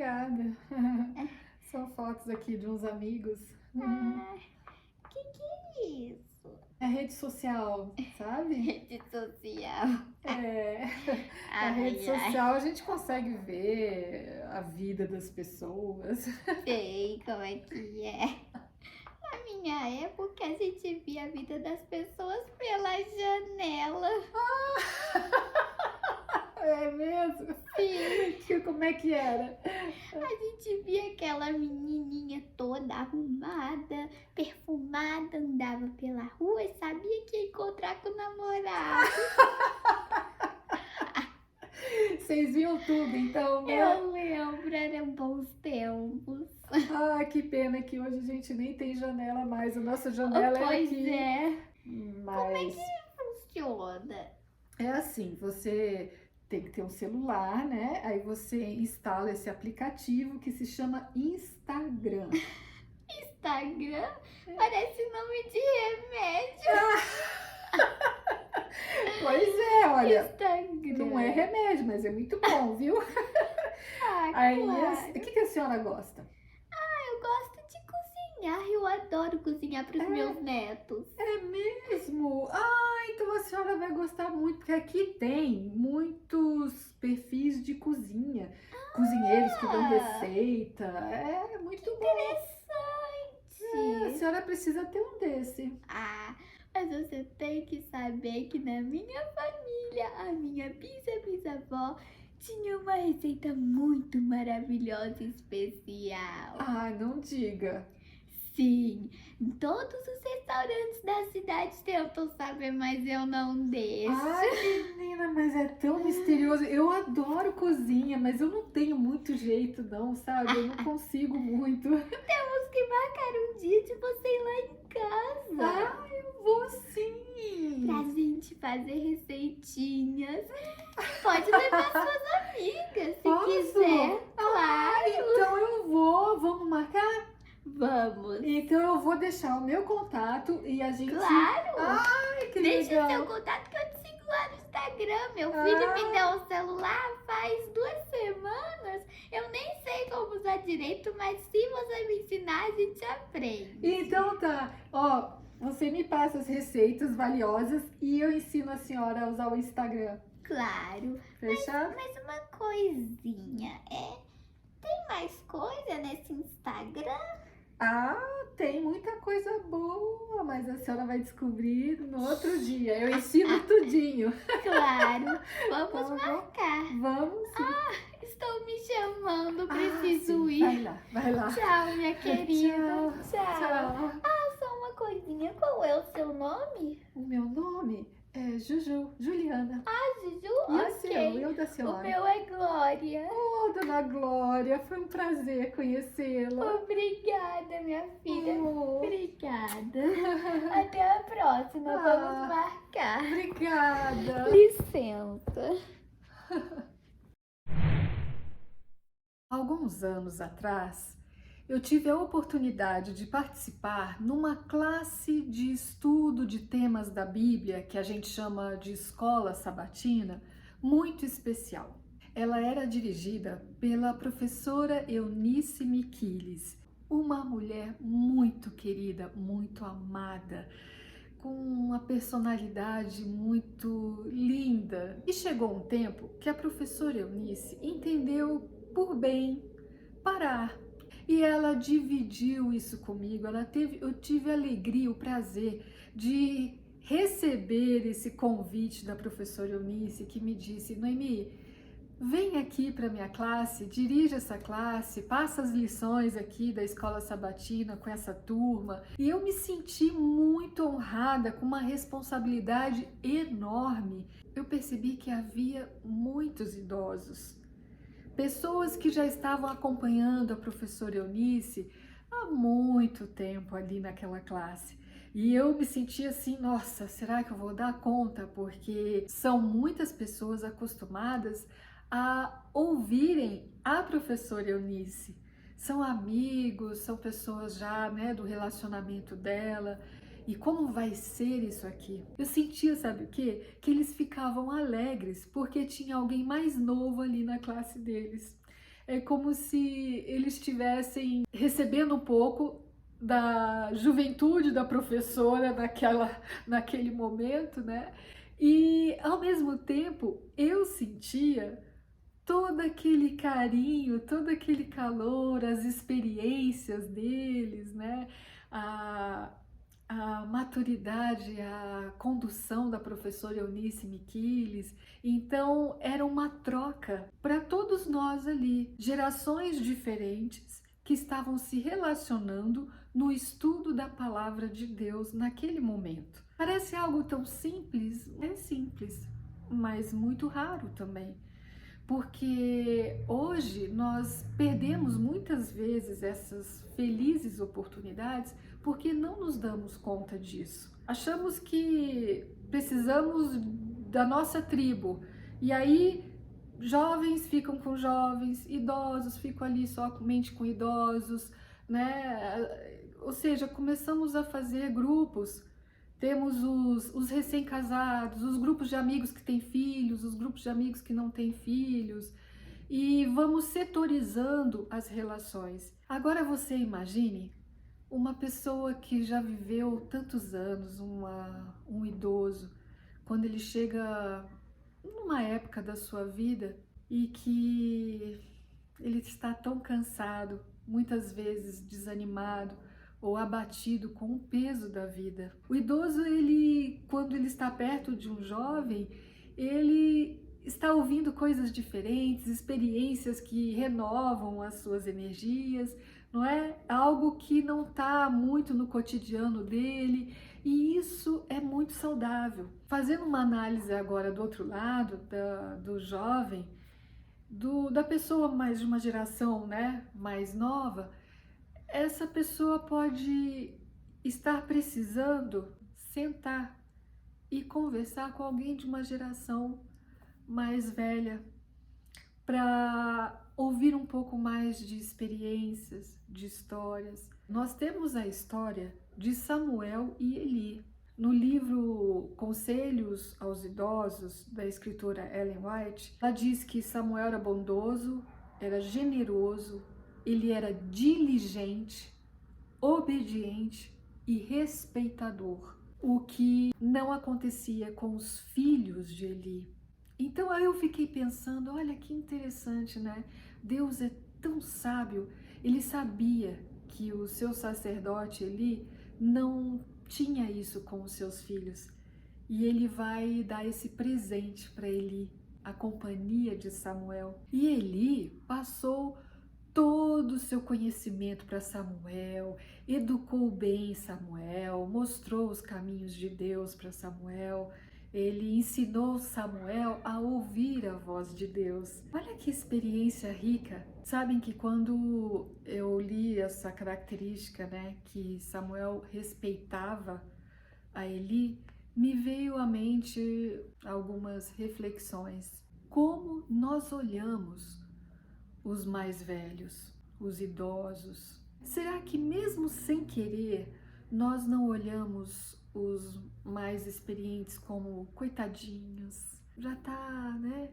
obrigada. São fotos aqui de uns amigos. Ah, que é isso? É rede social, sabe? Rede social. É, na rede Ai, ai. social a gente consegue ver a vida das pessoas. Sei como é que é. Na minha época, a gente via a vida das pessoas pela janela. É mesmo? Sim. Como é que era? A gente via aquela menininha toda arrumada, perfumada, andava pela rua e sabia que ia encontrar com o namorado. Vocês viam tudo, então, né? Eu lembro, eram bons tempos. Ah, que pena que hoje a gente nem tem janela mais. A nossa janela é Pois aqui. é. Mas Funciona. é assim, você tem que ter um celular, né? Aí você instala esse aplicativo que se chama Instagram. Instagram parece nome de remédio. Pois é, olha, Instagram. não é remédio, mas é muito bom, viu? Ah, Aí, claro. o que a senhora gosta? Eu gosto de cozinhar. Eu adoro cozinhar para os meus netos. É mesmo? Ah, então a senhora vai gostar muito, porque aqui tem muitos perfis de cozinha, cozinheiros que dão receita. É muito bom. A Interessante. senhora precisa ter um desse. Ah, mas você tem que saber que na minha família, a minha bisavó tinha uma receita muito maravilhosa e especial. Ah, não diga. Sim, em todos os restaurantes da cidade tentam saber, mas eu não deixo. Ai, menina, mas é tão misterioso. Eu adoro cozinha, mas eu não tenho muito jeito, não, sabe? Eu não consigo muito. Temos que marcar um dia de você ir lá em casa. Ah, eu vou sim. Pra gente fazer receitinhas. Pode levar suas amigas se Posso? quiser. Claro. Então eu vou. Vamos marcar? Vamos. Então eu vou deixar o meu contato e a gente. Claro. Ai, que Deixa o legal. seu contato que eu te sigo lá no Instagram. Meu filho me deu um celular faz 2 semanas. Eu nem sei como usar direito, mas se você me ensinar, a gente aprende. Então tá. Ó, você me passa as receitas valiosas e eu ensino a senhora a usar o Instagram. Claro. Fechado? Mas uma coisinha, tem mais coisa nesse Instagram? Ah, tem muita coisa boa, mas a senhora vai descobrir no outro dia. Eu ensino tudinho. Claro, vamos Tá bom? marcar. Vamos sim. Estou me chamando, Ah, preciso sim. ir. Vai lá, vai lá. Tchau, minha querida. Tchau. Tchau. Só uma coisinha, qual é o seu nome? O meu nome é Juju, Juliana. Juju? E o seu? Ok. E o da O senhora? meu é Glória. Oh, dona Glória, foi um prazer conhecê-la. Obrigada, minha filha. Oh, Obrigada. Até a próxima, vamos marcar. obrigada. Licença. Alguns anos atrás, eu tive a oportunidade de participar numa classe de estudo de temas da Bíblia, que a gente chama de escola sabatina, muito especial. Ela era dirigida pela professora Eunice Miquiles, uma mulher muito querida, muito amada, com uma personalidade muito linda. E chegou um tempo que a professora Eunice entendeu por bem parar. E ela dividiu isso comigo. Eu tive a alegria, o prazer de receber esse convite da professora Eunice, que me disse: Noemi, vem aqui para minha classe, dirige essa classe, passa as lições aqui da escola sabatina com essa turma. E eu me senti muito honrada, com uma responsabilidade enorme. Eu percebi que havia muitos idosos, pessoas que já estavam acompanhando a professora Eunice há muito tempo ali naquela classe. E eu me senti assim, nossa, será que eu vou dar conta? Porque são muitas pessoas acostumadas a ouvirem a professora Eunice. São amigos, são pessoas já, né, do relacionamento dela. E como vai ser isso aqui? Eu sentia, sabe o quê? Que eles ficavam alegres porque tinha alguém mais novo ali na classe deles. É como se eles estivessem recebendo um pouco da juventude da professora naquele momento, né? E ao mesmo tempo eu sentia todo aquele carinho, todo aquele calor, as experiências deles, né? A, a maturidade, a condução da professora Eunice Miquiles. Então, era uma troca para todos nós ali, gerações diferentes que estavam se relacionando no estudo da palavra de Deus naquele momento. Parece algo tão simples, é simples, mas muito raro também. Porque hoje nós perdemos muitas vezes essas felizes oportunidades porque não nos damos conta disso. Achamos que precisamos da nossa tribo e aí jovens ficam com jovens, idosos ficam ali somente com idosos, né? Ou seja, começamos a fazer grupos. Temos os recém-casados, os grupos de amigos que têm filhos, os grupos de amigos que não têm filhos, e vamos setorizando as relações. Agora você imagine uma pessoa que já viveu tantos anos, um idoso, quando ele chega numa época da sua vida e que ele está tão cansado, muitas vezes desanimado ou abatido com o peso da vida. O idoso, quando ele está perto de um jovem, ele está ouvindo coisas diferentes, experiências que renovam as suas energias, não é? Algo que não está muito no cotidiano dele, e isso é muito saudável. Fazendo uma análise agora do outro lado, do jovem, da pessoa mais de uma geração, né, mais nova, essa pessoa pode estar precisando sentar e conversar com alguém de uma geração mais velha para ouvir um pouco mais de experiências, de histórias. Nós temos a história de Samuel e Eli. No livro Conselhos aos Idosos, da escritora Ellen White, ela diz que Samuel era bondoso, era generoso, ele era diligente, obediente e respeitador, o que não acontecia com os filhos de Eli. Então aí eu fiquei pensando, olha que interessante, né? Deus é tão sábio, ele sabia que o seu sacerdote Eli não tinha isso com os seus filhos. E ele vai dar esse presente para Eli, a companhia de Samuel. E Eli passou todo o seu conhecimento para Samuel, educou bem Samuel, mostrou os caminhos de Deus para Samuel. Ele ensinou Samuel a ouvir a voz de Deus. Olha que experiência rica. Sabem que quando eu li essa característica, né, que Samuel respeitava a Eli, me veio à mente algumas reflexões. Como nós olhamos os mais velhos, os idosos? Será que mesmo sem querer, nós não olhamos os mais experientes como coitadinhos? Já tá, né?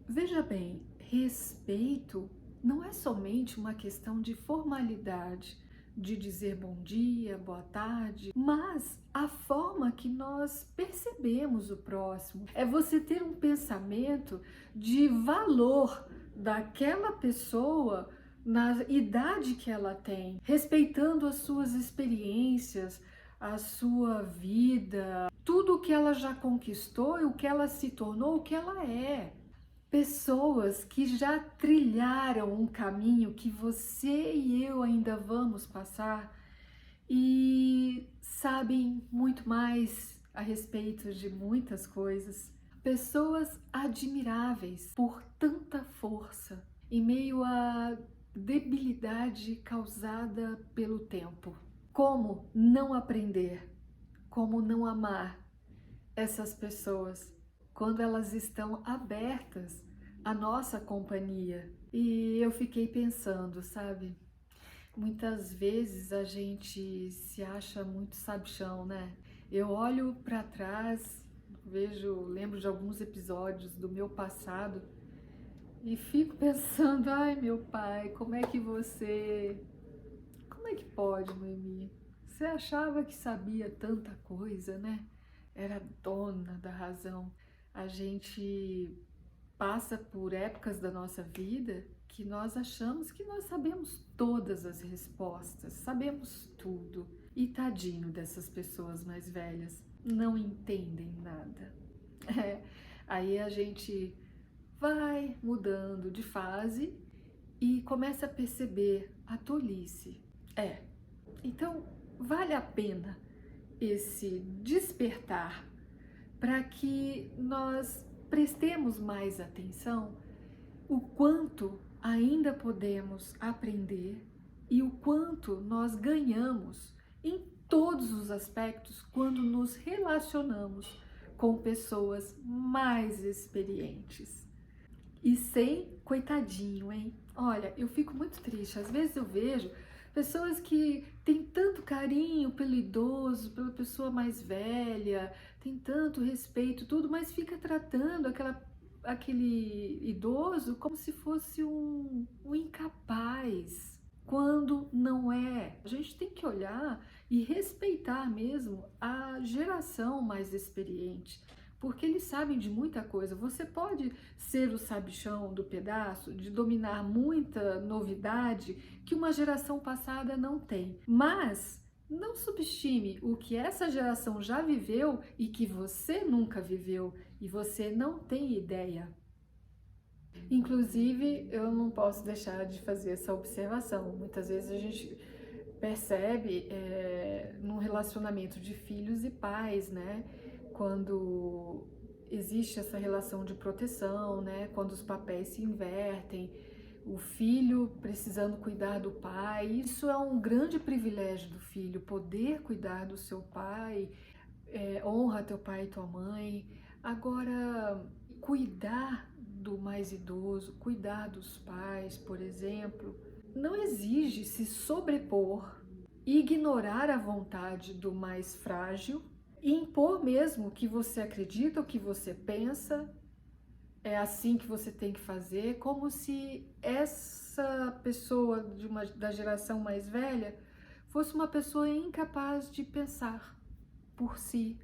Veja bem, respeito não é somente uma questão de formalidade, de dizer bom dia, boa tarde, mas a forma que nós percebemos o próximo. É você ter um pensamento de valor daquela pessoa na idade que ela tem, respeitando as suas experiências, a sua vida, tudo o que ela já conquistou e o que ela se tornou, o que ela é. Pessoas que já trilharam um caminho que você e eu ainda vamos passar e sabem muito mais a respeito de muitas coisas. Pessoas admiráveis por tanta força em meio à debilidade causada pelo tempo. Como não aprender? Como não amar essas pessoas quando elas estão abertas à nossa companhia? E eu fiquei pensando, sabe? Muitas vezes a gente se acha muito sabichão, né? Eu olho para trás, lembro de alguns episódios do meu passado e fico pensando, ai meu pai, como é que pode, Noemi? Você achava que sabia tanta coisa, né? Era dona da razão. A gente passa por épocas da nossa vida que nós achamos que nós sabemos todas as respostas, sabemos tudo. E tadinho dessas pessoas mais velhas, não entendem nada. Aí a gente vai mudando de fase e começa a perceber a tolice. Então vale a pena esse despertar para que nós prestemos mais atenção o quanto ainda podemos aprender e o quanto nós ganhamos em todos os aspectos quando nos relacionamos com pessoas mais experientes. E sem coitadinho, hein? Olha, eu fico muito triste. Às vezes eu vejo pessoas que têm tanto carinho pelo idoso, pela pessoa mais velha, tem tanto respeito, tudo, mas fica tratando aquele idoso como se fosse um incapaz, quando não é. A gente tem que olhar e respeitar mesmo a geração mais experiente, porque eles sabem de muita coisa. Você pode ser o sabichão do pedaço, de dominar muita novidade que uma geração passada não tem, mas não subestime o que essa geração já viveu e que você nunca viveu e você não tem ideia. Inclusive, eu não posso deixar de fazer essa observação. Muitas vezes a gente percebe num relacionamento de filhos e pais, né? Quando existe essa relação de proteção, né? Quando os papéis se invertem, o filho precisando cuidar do pai. Isso é um grande privilégio do filho, poder cuidar do seu pai, honra teu pai e tua mãe. Agora, cuidar do mais idoso, cuidar dos pais, por exemplo, não exige se sobrepor, ignorar a vontade do mais frágil e impor mesmo o que você acredita, o que você pensa, é assim que você tem que fazer, como se essa pessoa da geração mais velha fosse uma pessoa incapaz de pensar por si,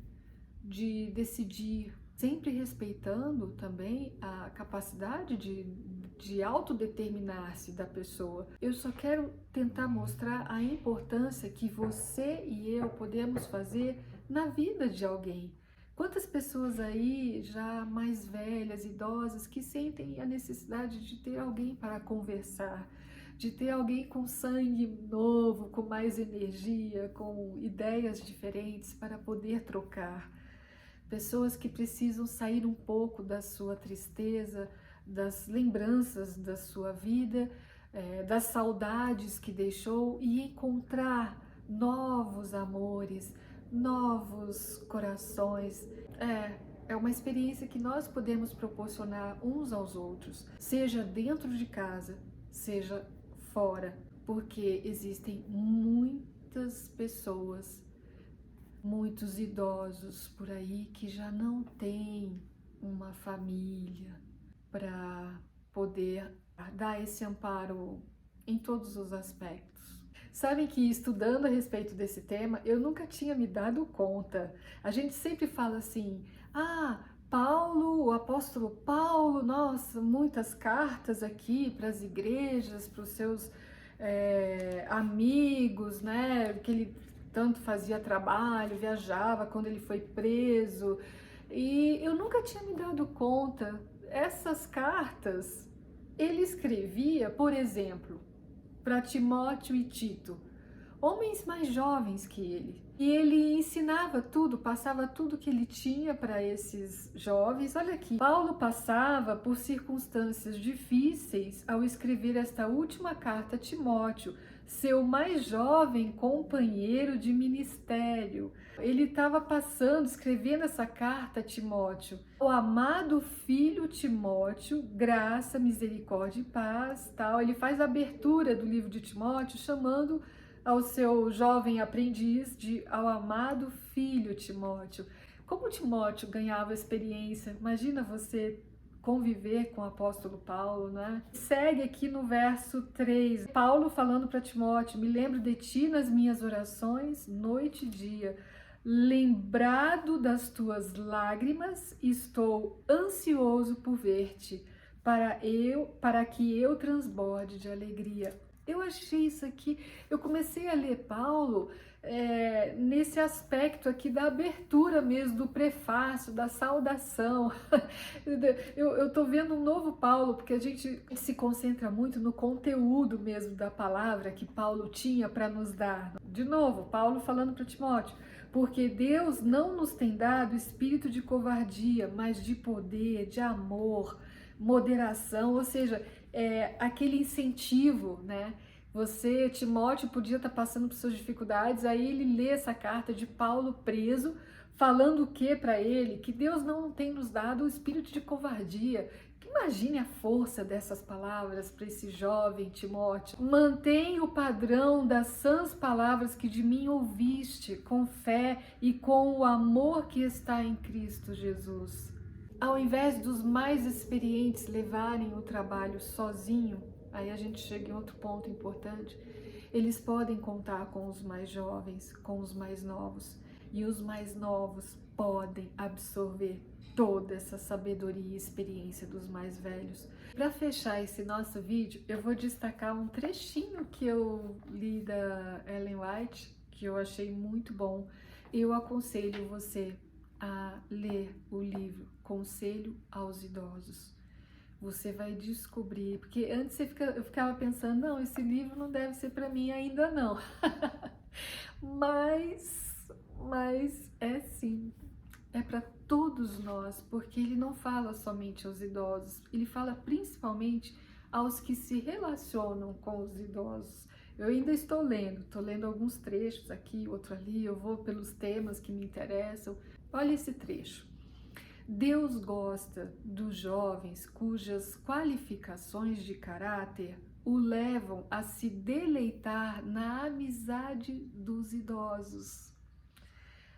de decidir, sempre respeitando também a capacidade de autodeterminar-se da pessoa. Eu só quero tentar mostrar a importância que você e eu podemos fazer na vida de alguém. Quantas pessoas aí já mais velhas, idosas, que sentem a necessidade de ter alguém para conversar, de ter alguém com sangue novo, com mais energia, com ideias diferentes para poder trocar. Pessoas que precisam sair um pouco da sua tristeza, das lembranças da sua vida, das saudades que deixou e encontrar novos amores, novos corações. É uma experiência que nós podemos proporcionar uns aos outros, seja dentro de casa, seja fora, porque existem muitas pessoas, muitos idosos por aí que já não têm uma família para poder dar esse amparo em todos os aspectos. Sabem que estudando a respeito desse tema, eu nunca tinha me dado conta. A gente sempre fala assim, Paulo, o apóstolo Paulo, nossa, muitas cartas aqui para as igrejas, para os seus amigos, né, que ele tanto fazia trabalho, viajava quando ele foi preso, e eu nunca tinha me dado conta. Essas cartas ele escrevia, por exemplo, para Timóteo e Tito, homens mais jovens que ele. E ele ensinava tudo, passava tudo que ele tinha para esses jovens. Olha aqui, Paulo passava por circunstâncias difíceis ao escrever esta última carta a Timóteo, seu mais jovem companheiro de ministério. Ele estava escrevendo essa carta a Timóteo. O amado filho Timóteo, graça, misericórdia e paz, tal. Ele faz a abertura do livro de Timóteo chamando ao seu jovem aprendiz ao amado filho Timóteo. Como Timóteo ganhava experiência, imagina você conviver com o apóstolo Paulo, né? Segue aqui no verso 3, Paulo falando para Timóteo: me lembro de ti nas minhas orações, noite e dia. Lembrado das tuas lágrimas, estou ansioso por ver-te, para que eu transborde de alegria. Eu achei isso aqui, eu comecei a ler Paulo nesse aspecto aqui da abertura mesmo, do prefácio, da saudação. Eu tô vendo um novo Paulo, porque a gente se concentra muito no conteúdo mesmo da palavra que Paulo tinha para nos dar. De novo, Paulo falando para Timóteo: porque Deus não nos tem dado espírito de covardia, mas de poder, de amor, moderação, ou seja, aquele incentivo, né? Você, Timóteo, podia estar passando por suas dificuldades, aí ele lê essa carta de Paulo preso, falando o que para ele? Que Deus não tem nos dado o espírito de covardia. Imagine a força dessas palavras para esse jovem Timóteo. Mantém o padrão das sãs palavras que de mim ouviste, com fé e com o amor que está em Cristo Jesus. Ao invés dos mais experientes levarem o trabalho sozinho, aí a gente chega em outro ponto importante, eles podem contar com os mais jovens, com os mais novos, e os mais novos podem absorver toda essa sabedoria e experiência dos mais velhos. Para fechar esse nosso vídeo, eu vou destacar um trechinho que eu li da Ellen White, que eu achei muito bom. Eu aconselho você a ler o livro Conselho aos Idosos. Você vai descobrir, porque antes eu ficava pensando, não, esse livro não deve ser para mim ainda não. mas é sim, é para todos nós, porque ele não fala somente aos idosos, ele fala principalmente aos que se relacionam com os idosos. Eu ainda estou lendo alguns trechos aqui, outro ali, eu vou pelos temas que me interessam. Olha esse trecho. Deus gosta dos jovens cujas qualificações de caráter o levam a se deleitar na amizade dos idosos,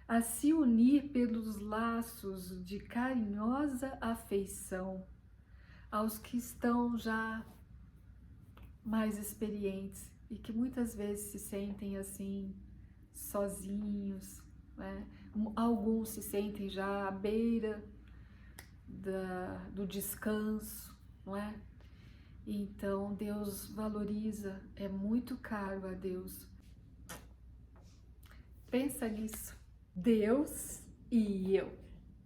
a se unir pelos laços de carinhosa afeição aos que estão já mais experientes e que muitas vezes se sentem assim sozinhos, né? Alguns se sentem já à beira do descanso, não é? Então Deus valoriza, é muito caro a Deus. Pensa nisso, Deus e eu.